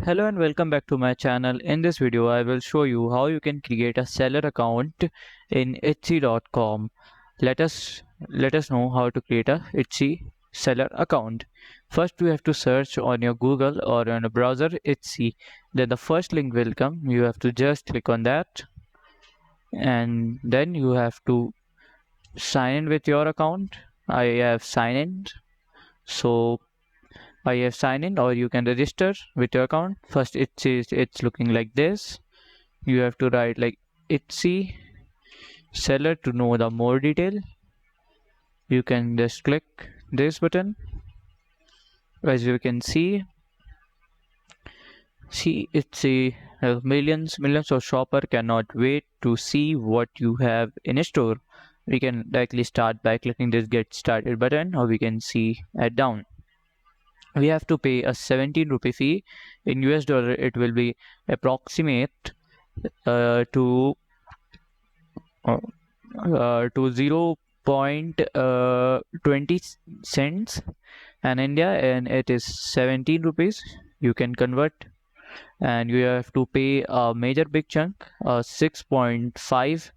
Hello and welcome back to my channel. In this video, I will show you how you can create a seller account in Etsy.com. Let us know how to create a Etsy seller account. First, you have to search on your Google or on a browser Etsy. Then the first link will come. You have to just click on that, and then you have to sign in with your account. I have signed in, so I have signed in, or you can register with your account. First, it's looking like this. You have to write like Etsy seller to know the more detail. You can just click this button. As you can see Etsy millions of shopper cannot wait to see what you have in a store. We can directly start by clicking this get started button, or we can see at down. We have to pay a 17 rupee fee. In US dollar it will be approximate to uh, to 0.20 cents and India, and it is 17 rupees. You can convert, and you have to pay a major big chunk, a 6.5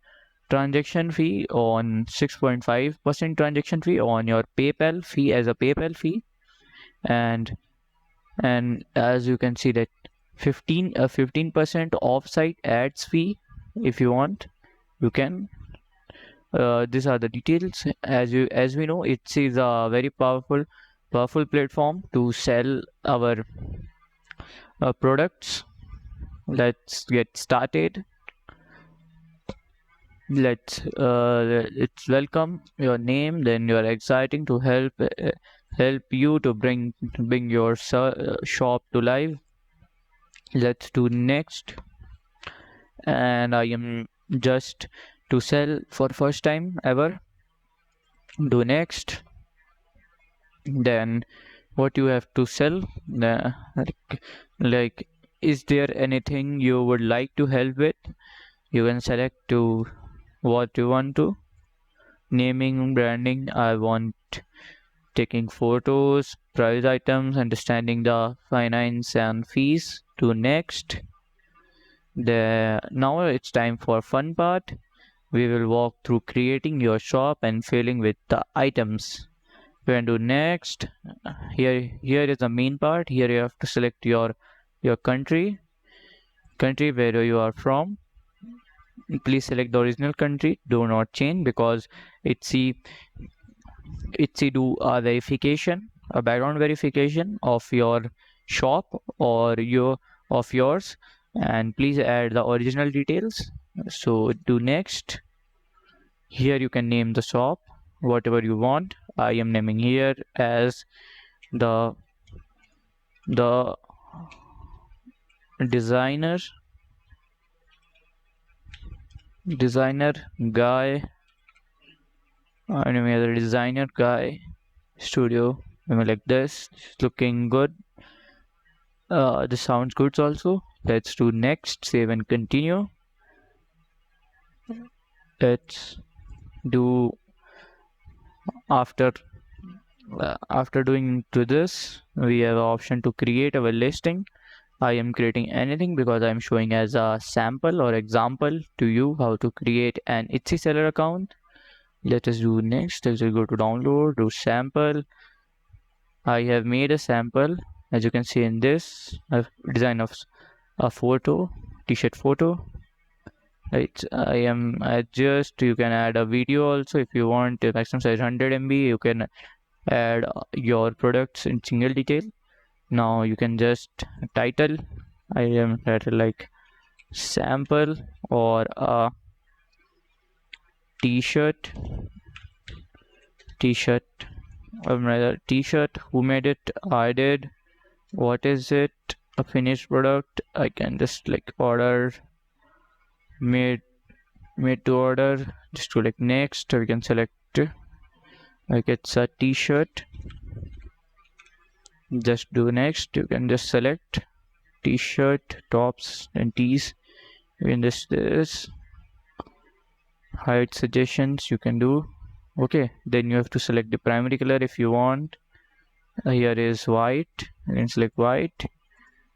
transaction fee on 6.5% transaction fee on your PayPal fee as a PayPal fee. And as you can see that 15% offsite ads fee. If you want, you can. These are the details. As we know, it is a very powerful platform to sell our products. Let's get started. It's welcome your name, then you are exciting to help you to bring your shop to life. Let's do next. And I am just to sell for first time ever. Do next. Then what you have to sell, like is there anything you would like to help with? You can select to what you want to. Naming, branding, I want taking photos, price items, understanding the finance and fees. To next. Now it's time for fun part. We will walk through creating your shop and filling with the items. We can do next. Here is the main part. Here you have to select your country where you are from. Please select the original country. Do not change, because Etsy do a verification, a background verification of your shop or yours. And please add the original details. So do next. Here you can name the shop whatever you want. I am naming here as the designer guy, any other designer guy studio. I mean, like this. It's looking good. This sounds good also. Let's do next. Save and continue. Let's do after doing to this, we have an option to create our listing. I am creating anything because I am showing as a sample or example to you how to create an Etsy seller account. Let us do next. Let's go to download, do sample. I have made a sample. As you can see in this, I've designed of a photo, t-shirt photo. You can add a video also if you want. Maximum size 100 MB. You can add your products in single detail. Now you can just title. I am title like sample or a t-shirt. Rather t-shirt. Who made it? I did. What is it? A finished product. I can just like order, made to order. Just to like next. We can select like it's a t-shirt. Just do next. You can just select t-shirt, tops and tees. You can just this hide suggestions. You can do. Okay, then you have to select the primary color if you want. Here is white. You can select white.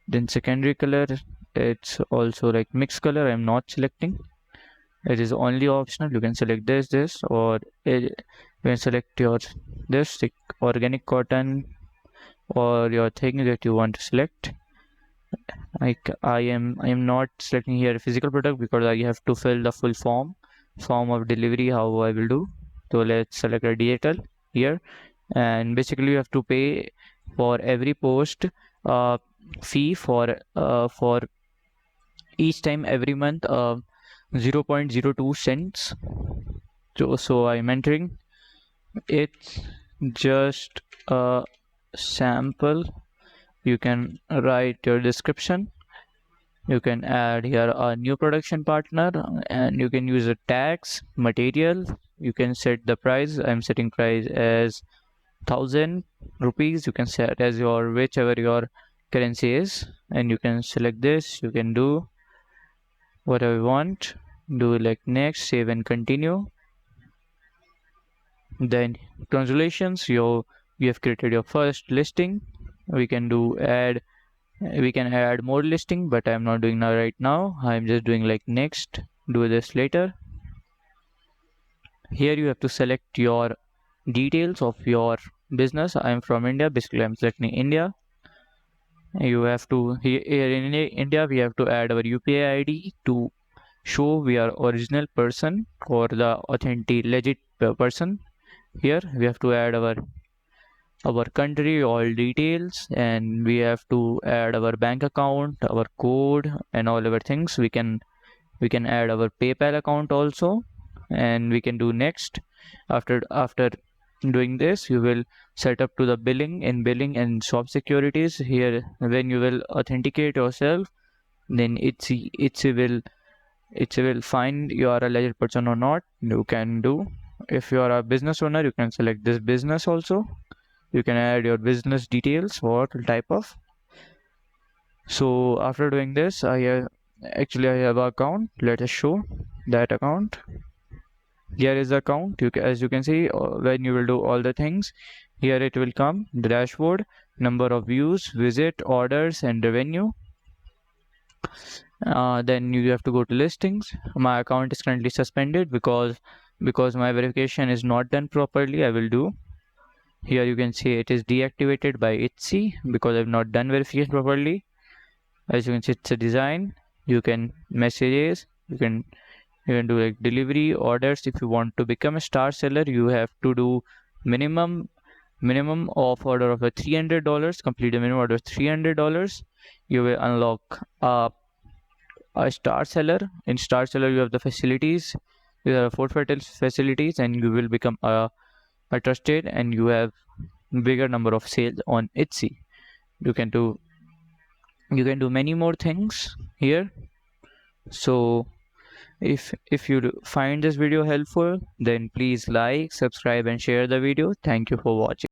Then secondary color, it's also like mixed color. I'm not selecting. It is only optional. You can select this, or you can select your this like organic cotton or your thing that you want to select. Like I am not selecting here physical product because I have to fill the full form of delivery how I will do. So let's select a digital here, and basically you have to pay for every post fee for each time every month 0.02 cents. So I'm entering. It's just a sample. You can write your description. You can add here a new production partner, and you can use a tags material. You can set the price. I'm setting price as 1,000 rupees. You can set as your whichever your currency is, and you can select this. You can do whatever you want. Do like next, save and continue. Then congratulations, you have created your first listing. We can add more listing, but I'm not doing now right now. I'm just doing like next, do this later. Here you have to select your details of your business. I'm from India, basically I'm selecting India. You have to here in India we have to add our UPI ID to show we are original person or the authentic legit person. Here we have to add our country, all details, and we have to add our bank account, our code, and all our things. We can add our PayPal account also, and we can do next. After doing this, you will set up to the billing and shop securities. Here when you will authenticate yourself, then it will find you are a legit person or not. You can do, if you are a business owner, you can select this business also. You can add your business details, what type of. So after doing this, I have an account. Let us show that account. Here is the account. As you can see, when you will do all the things, here it will come the dashboard, number of views, visit, orders, and revenue. Then you have to go to listings. My account is currently suspended because my verification is not done properly. I will do. Here you can see it is deactivated by Etsy because I've not done verification properly. As you can see, it's a design. You can messages. You can do like delivery orders. If you want to become a star seller, you have to do minimum of order of $300. Complete a minimum order of $300. You will unlock a star seller. In star seller, you have the facilities. You have 4 facilities, and you will become a trusted, and you have bigger number of sales on Etsy. You can do many more things here. So if you find this video helpful, then please like, subscribe, and share the video. Thank you for watching.